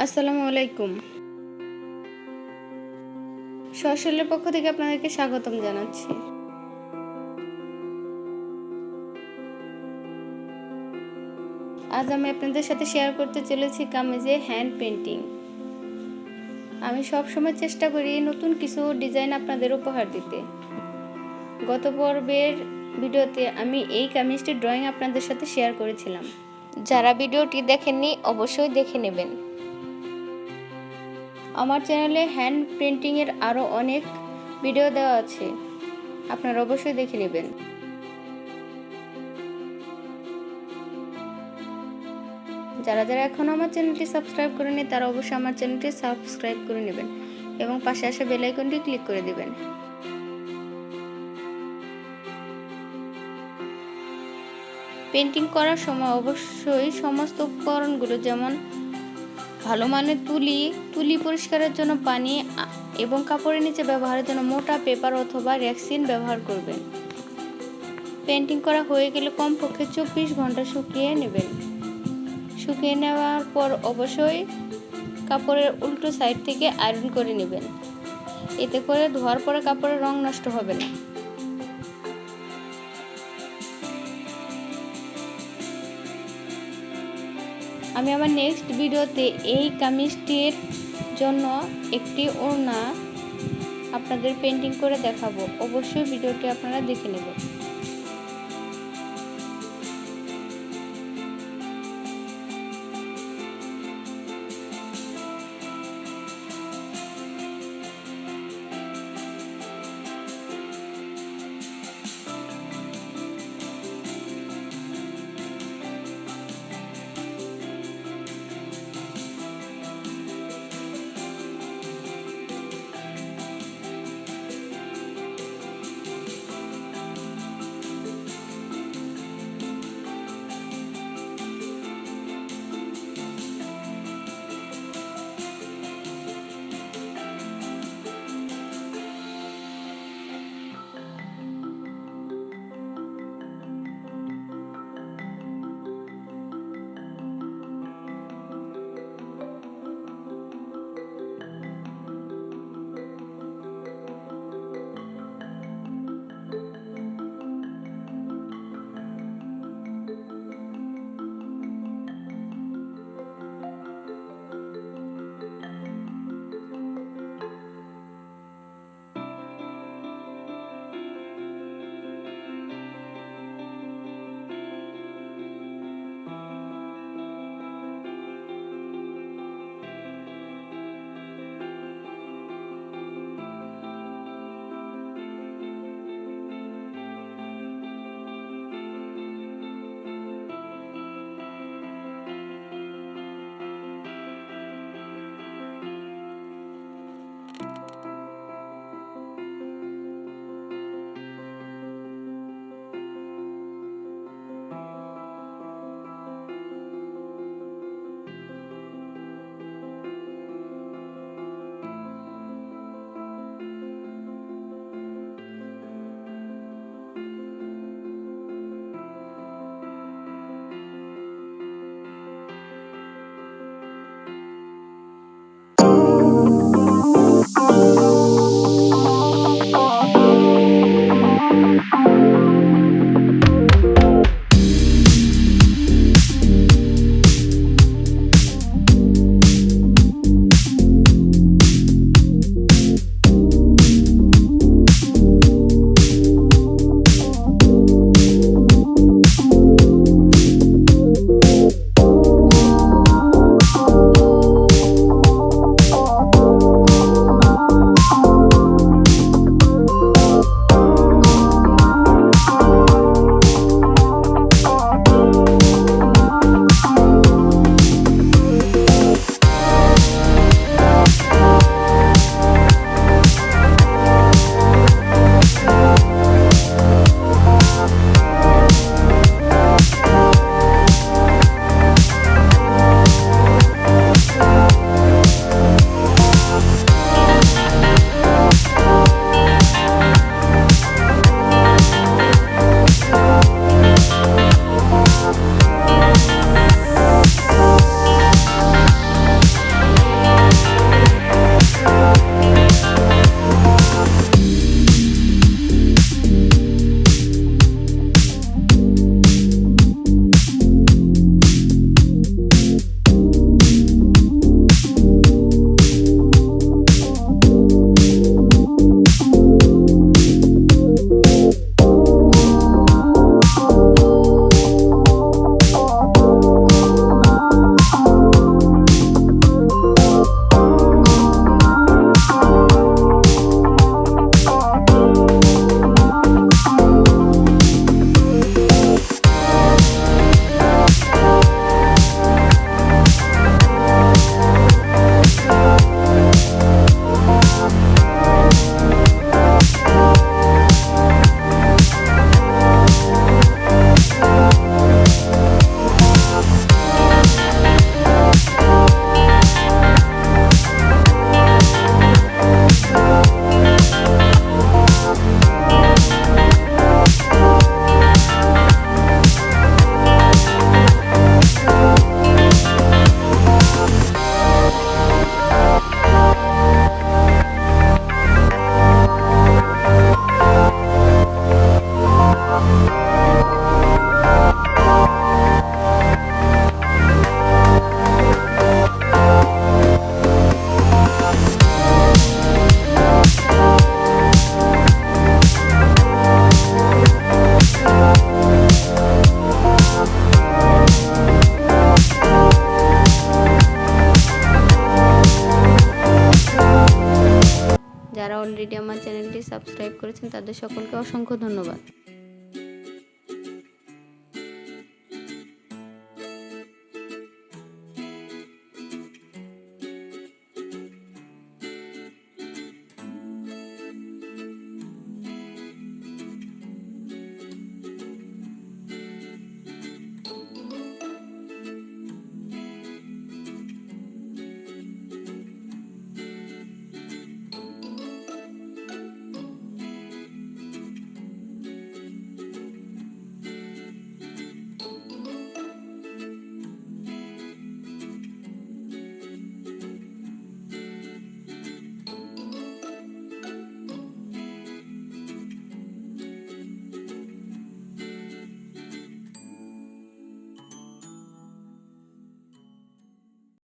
আসসালামু আলাইকুম। সশরীরের পক্ষ থেকে আপনাদেরকে স্বাগতম জানাচ্ছি। আজ আমি আপনাদের সাথে শেয়ার করতে চলেছি কামিজে হ্যান্ড পেইন্টিং। আমি সব সময় চেষ্টা করি নতুন কিছু ডিজাইন আপনাদের উপহার দিতে। গত পর্বের ভিডিওতে আমি এই কামিজটির ড্রয়িং আপনাদের সাথে শেয়ার করেছিলাম। যারা ভিডিওটি দেখেননি অবশ্যই দেখে নেবেন। আমার চ্যানেলে হ্যান্ড পেইন্টিংয়ের আরও অনেক ভিডিও দেওয়া আছে, আপনারা অবশ্যই দেখে নেবেন। যারা এখনও আমার চ্যানেলটি সাবস্ক্রাইব করেনি তারা অবশ্যই আমার চ্যানেলটি সাবস্ক্রাইব করে নেবেন এবং পাশে আসা বেল আইকনটি ক্লিক করে দেবেন। পেইন্টিং করার সময় অবশ্যই সমস্ত উপকরণগুলো যেমন ভালো মানের তুলি পরিষ্কারের জন্য পানি এবং কাপড়ের নিচে ব্যবহারের জন্য মোটা পেপার অথবা রেক্সিন ব্যবহার করবেন। পেইন্টিং করা হয়ে গেলে কমপক্ষে 24 ঘন্টা শুকিয়ে নেবেন। শুকিয়ে নেওয়ার পর অবশ্যই কাপড়ের উল্টো সাইড থেকে আয়রন করে নেবেন, এতে করে ধোয়ার পরে কাপড়ের রং নষ্ট হবে না। আমি আমার নেক্সট ভিডিওতে এই কামিজটির জন্য একটি ওড়না আপনাদের পেইন্টিং করে দেখাবো, অবশ্যই ভিডিওটি আপনারা দেখে নেবেন। সাবস্ক্রাইব করেছেন তাদের সকলকে অসংখ্য ধন্যবাদ।